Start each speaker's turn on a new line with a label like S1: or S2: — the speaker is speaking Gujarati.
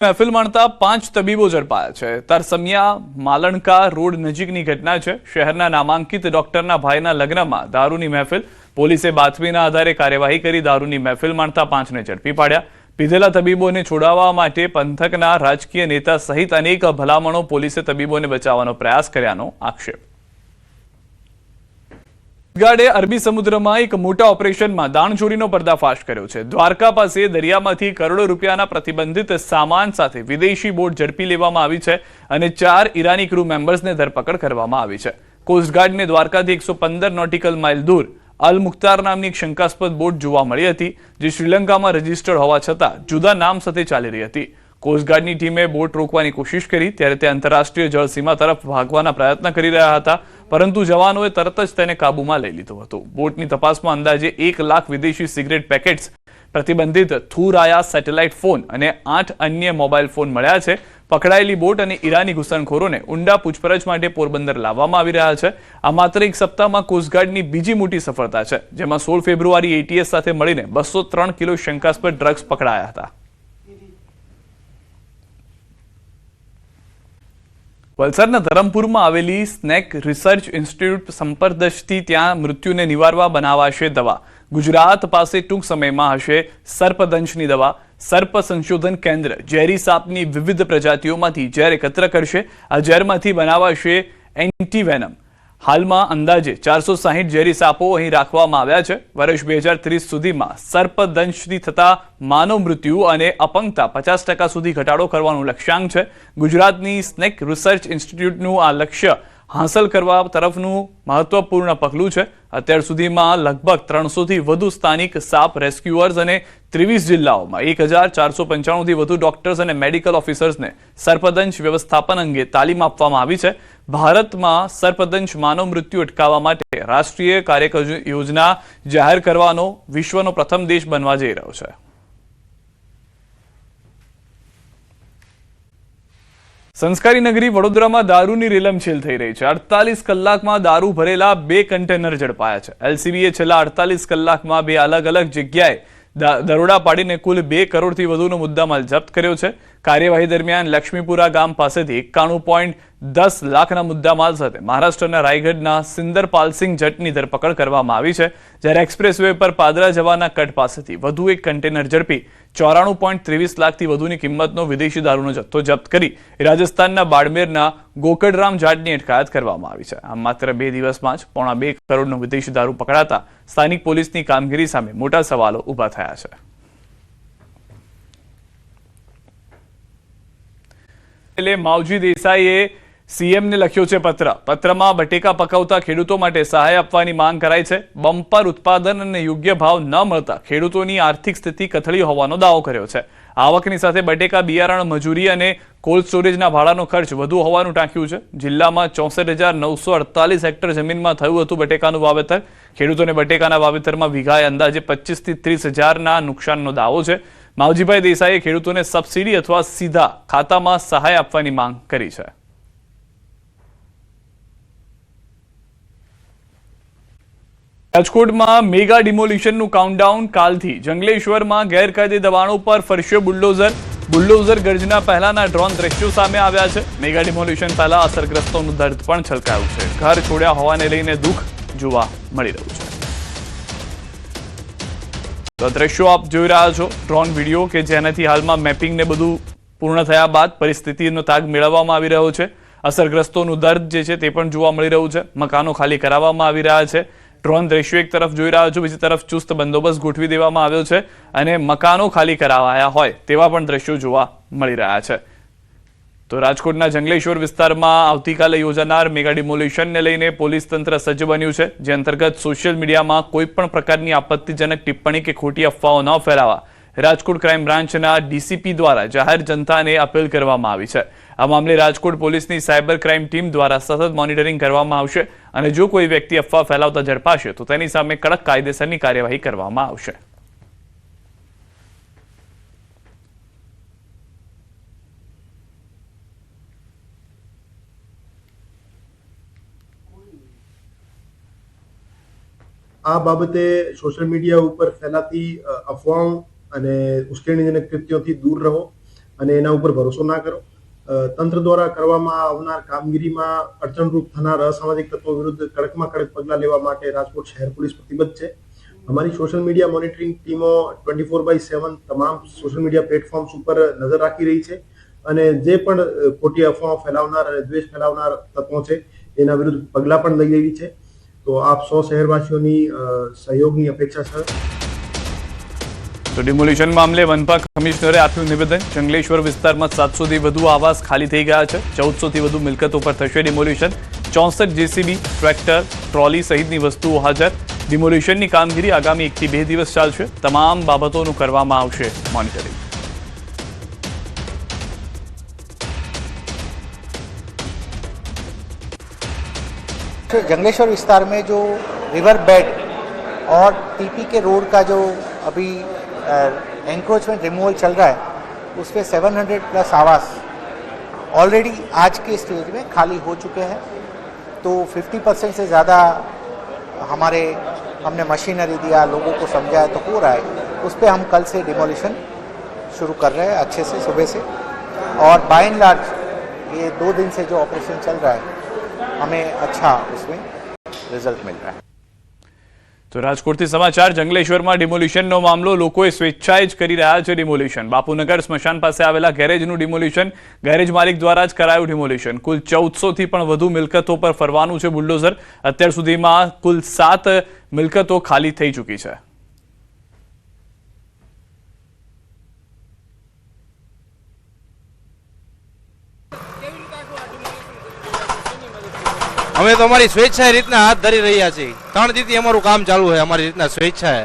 S1: મહેફિલ માણતા 5 તબીબો ઝડપાયા છે। તરસમિયા માલણકા રોડ નજીકની ઘટના છે। શહેરના નામાંકિત ડોક્ટરના ભાઈના લગ્નમાં દારૂની મહેફિલ। પોલીસે બાતમીના આધારે કાર્યવાહી કરી દારૂની મહેફિલ માણતા 5ને ઝડપી પાડ્યા। પીધેલા તબીબોને છોડાવવા માટે પંથકના રાજકીય નેતા સહિત અનેક ભલામણો પોલીસે તબીબોને બચાવવાનો પ્રયાસ કર્યાનો આક્ષેપ। ગાર્ડે અરબી સમુદ્રમાં એક મોટા ઓપરેશનમાં દાણચોરીનો પર્દાફાશ કર્યો છે। દ્વારકા પાસે દરિયામાંથી કરોડો રૂપિયાના પ્રતિબંધિત સામાન સાથે વિદેશી બોટ ઝડપી લેવામાં આવી છે અને 4 ઈરાની ક્રૂ મેમ્બર્સને ધરપકડ કરવામાં આવી છે। કોસ્ટગાર્ડને દ્વારકાથી 115 નોટિકલ માઇલ દૂર અલ મુખ્તાર નામની એક શંકાસ્પદ બોટ જોવા મળી હતી, જે શ્રીલંકામાં રજીસ્ટર્ડ હોવા છતાં જુદા નામ સાથે ચાલી રહી હતી। કોસ્ટગાર્ડની ટીમે બોટ રોકવાની કોશિશ કરી ત્યારે તે આંતરરાષ્ટ્રીય જળસીમા તરફ ભાગવાના પ્રયત્ન કરી રહ્યા હતા, પરંતુ જવાનોએ તરત જ તેને કાબૂમાં લઈ લીધો હતો। બોટની તપાસમાં અંદાજે 1 લાખ વિદેશી સિગરેટ પેકેટ્સ, પ્રતિબંધિત થુરાયા સેટેલાઇટ ફોન અને 8 અન્ય મોબાઈલ ફોન મળ્યા છે। પકડાયેલી બોટ અને ઈરાની ઘૂસણખોરોને ઊંડા પૂછપરછ માટે પોરબંદર લાવવામાં આવી રહ્યા છે। આ માત્ર એક સપ્તાહમાં કોસ્ટગાર્ડની બીજી મોટી સફળતા છે, જેમાં 16 ફેબ્રુઆરી એટીએસ સાથે મળીને 203 કિલો શંકાસ્પદ ડ્રગ્સ પકડાયા હતા। વલસાડના ધરમપુરમાં આવેલી સ્નેક રિસર્ચ ઇન્સ્ટિટ્યૂટ સંપર્કદર્શથી ત્યાં મૃત્યુને નિવારવા બનાવાશે દવા। ગુજરાત પાસે ટૂંક સમયમાં હશે સર્પદંશની દવા। સર્પ સંશોધન કેન્દ્ર ઝેરી સાપની વિવિધ પ્રજાતિઓમાંથી ઝેર એકત્ર કરશે। આ ઝેરમાંથી બનાવાશે એન્ટીવેનમ। હાલમાં અંદાજે 460 ઝેરી સાપો અહીં રાખવામાં આવ્યા છે। વર્ષ 2030 સુધીમાં સર્પદંશથી થતા માનવ મૃત્યુ અને અપંગતા 50% સુધી ઘટાડો કરવાનું લક્ષ્યાંક છે। ગુજરાતની સ્નેક રિસર્ચ ઇન્સ્ટિટ્યૂટનું આ લક્ષ્ય હાંસલ કરવા તરફનું મહત્વપૂર્ણ પગલું છે। અત્યાર સુધીમાં લગભગ 300થી વધુ સ્થાનિક સાપ રેસ્ક્યુઅર્સ અને 23 જિલ્લાઓમાં 1495થી વધુ ડોક્ટર્સ અને મેડિકલ ઓફિસર્સને સર્પદંશ વ્યવસ્થાપન અંગે તાલીમ આપવામાં આવી છે। ભારતમાં સર્પદંશ માનવ મૃત્યુ અટકાવવા માટે રાષ્ટ્રીય કાર્યયોજના જાહેર કરવાનો વિશ્વનો પ્રથમ દેશ બનવા જઈ રહ્યો છે। સંસ્કારી નગરી વડોદરામાં દારૂની રેલમછેલ થઈ રહી છે। 48 કલાકમાં દારૂ ભરેલા 2 કન્ટેનર ઝડપાયા છે। એલસીબીએ છેલ્લા 48 કલાકમાં 2 અલગ અલગ જગ્યાએ દરોડા પાડીને કુલ 2 કરોડથી વધુનો મુદ્દામાલ જપ્ત કર્યો છે। કાર્યવાહી દરમિયાન લક્ષ્મીપુરા ગામ પાસેથી 91.10 લાખના મુદ્દામાલ સાથે મહારાષ્ટ્રના રાયગઢના સિંદરપાલસિંહ જટની ધરપકડ કરવામાં આવી છે, જ્યારે એક્સપ્રેસ વે પર પાદરા જવાના કટ પાસેથી વધુ એક કન્ટેનર ઝડપી 94.23 લાખથી વધુની કિંમતનો વિદેશી દારૂનો જથ્થો જપ્ત કરી રાજસ્થાનના બાડમેરના ગોકળરામ જાટની અટકાયત કરવામાં આવી છે। આમ માત્ર 2 દિવસમાં જ 2.25 કરોડનો વિદેશી દારૂ પકડાતા સ્થાનિક પોલીસની કામગીરી સામે મોટા સવાલો ઊભા થયા છે। માવજી દેસાઈએ સીએમને લખ્યો છે પત્ર। પત્રમાં બટેકા પકવતા ખેડૂતો માટે સહાય આપવાની માંગ કરાઈ છે। બમ્પર ઉત્પાદન અને યોગ્ય ભાવ ન મળતા ખેડૂતોની આર્થિક સ્થિતિ કથળી હોવાનો દાવો કર્યો છે। આવકની સાથે બટેકા બિયારણ, મજૂરી અને કોલ્ડ સ્ટોરેજના ભાડાનો ખર્ચ વધુ હોવાનું ટાંક્યું છે। જિલ્લામાં 64,948 હેક્ટર જમીનમાં થયું હતું બટેકાનું વાવેતર। ખેડૂતોને બટેકાના વાવેતરમાં વીઘાએ અંદાજે 25થી 30 હજારના નુકસાનનો દાવો છે। માવજીભાઈ દેસાઈએ ખેડૂતોને સબસિડી અથવા સીધા ખાતામાં સહાય આપવાની માંગ કરી છે। રાજકોટમાં મેગા ડિમોલિશનનું કાઉન્ટડાઉન કાલથી। જંગલેશ્વરમાં ગેરકાયદે દબાણો પર ફરશે બુલડોઝર ગર્જના પહેલાના ડ્રોન દ્રશ્યો સામે આવ્યા છે। મેગા ડિમોલિશન પહેલા અસરગ્રસ્તોનું દર્દ પણ છલકાયું છે। ઘર છોડ્યા હોવાને લઈને દુઃખ જોવા મળી રહ્યું છે। તો દ્રશ્યો આપ જોઈ રહ્યા છો, ડ્રોન વિડીયો કે જેનાથી હાલમાં મેપિંગ ને બધું પૂર્ણ થયા બાદ પરિસ્થિતિનો તાગ મેળવવામાં આવી રહ્યો છે। અસરગ્રસ્તોનું દર્દ જે છે તે પણ જોવા મળી રહ્યું છે। મકાનો ખાલી કરાવવામાં આવી રહ્યા છે। ડ્રોન દ્રશ્યો એક તરફ જોઈ રહ્યા છો, બીજી તરફ ચુસ્ત બંદોબસ્ત ગોઠવી દેવામાં આવ્યો છે અને મકાનો ખાલી કરાવાયા હોય તેવા પણ દ્રશ્યો જોવા મળી રહ્યા છે। તો રાજકોટના જંગલેશ્વર વિસ્તારમાં આવતીકાલે યોજાનાર મેગા ડિમોલિશનને લઈને પોલીસ તંત્ર સજ્જ બન્યું છે, જે અંતર્ગત સોશિયલ મીડિયામાં કોઈ પણ પ્રકારની આપત્તિજનક ટિપ્પણી કે ખોટી અફવાઓ ન ફેલાવા રાજકોટ ક્રાઇમ બ્રાન્ચના ડીસીપી દ્વારા જાહેર જનતાને અપીલ કરવામાં આવી છે। આ મામલે રાજકોટ પોલીસની સાયબર ક્રાઇમ ટીમ દ્વારા સતત મોનિટરિંગ કરવામાં આવશે અને જો કોઈ વ્યક્તિ અફવા ફેલાવતા ઝડપાશે તો તેની સામે કડક કાયદેસરની કાર્યવાહી કરવામાં આવશે।
S2: આ બાબતે સોશિયલ મીડિયા ઉપર ફેલાતી અફવાઓ અને ઉશ્કેરણીજનક કૃત્યોથી દૂર રહો। અને એના ઉપર ભરોસો ના કરો. તંત્ર દ્વારા કરવામાં આવનાર કામગીરીમાં અડચણરૂપ થનાર અસામાજિક તત્વો વિરુદ્ધ કડકમાં કડક પગલાં લેવા માટે રાજકોટ શહેર પોલીસ પ્રતિબદ્ધ છે. અમારી સોશિયલ મીડિયા મોનિટરિંગ ટીમો 24/7 તમામ સોશિયલ મીડિયા પ્લેટફોર્મ્સ ઉપર નજર રાખી રહી છે અને જે પણ ખોટી અફવાઓ ફેલાવનાર અને દ્વેષ ફેલાવનાર તત્વો છે એના વિરુદ્ધ પગલાં પણ લઈ રહી છે. તો આપ સૌ શહેરવાસીઓની સહયોગની અપેક્ષા છે.
S1: તો ડિમોલિશન મામલે મનપા કમિશનરે આપ્યું નિવેદન. જંગલેશ્વર વિસ્તારમાં 700 થી વધુ આવાસ ખાલી થઈ ગયા છે. 1400 થી વધુ મિલકતો પર થશે ડિમોલિશન. 64 જેસીબી, ટ્રેક્ટર, ટ્રોલી સહિતની વસ્તુઓ હાજર. ડિમોલિશનની કામગીરી આગામી 1 થી 2 દિવસ ચાલશે. તમામ બાબતોનું કરવામાં આવશે મોનિટરિંગ.
S3: जंगलेश्वर विस्तार में जो रिवर बेड और टीपी के रोड का जो अभी एंक्रोचमेंट रिमूवल चल रहा है उस पर 700 प्लस आवास ऑलरेडी आज के स्टेज में खाली हो चुके हैं. तो 50% से ज़्यादा हमारे हमने मशीनरी दिया, लोगों को समझाया तो हो रहा है. उस पर हम कल से डिमोलिशन शुरू कर रहे हैं अच्छे से सुबह से. और बाय एंड लार्ज ये 2 दिन से जो ऑपरेशन चल रहा है हमें अच्छा उसमें रिजल्ट मिल रहा है.
S1: તો રાજકોટથી સમાચાર. જંગલેશ્વરમાં ડિમોલિશનનો મામલો. લોકોએ સ્વેચ્છાએ જ કરી રહ્યા છે ડિમોલિશન. બાપુનગર સ્મશાન પાસે આવેલા ગેરેજનું ડિમોલિશન ગેરેજ માલિક દ્વારા જ કરાયું ડિમોલિશન. કુલ 1400 થી પણ વધુ મિલકતો પર ફરવાનું છે બુલડોઝર. અત્યાર સુધીમાં કુલ 7 મિલકતો ખાલી થઈ ચૂકી છે.
S4: અમે તો અમારી સ્વેચ્છાએ રીતના હાથ ધરી રહ્યા છીએ. 3 દીથી અમારું કામ ચાલુ છે અમારી રીતના સ્વેચ્છાએ.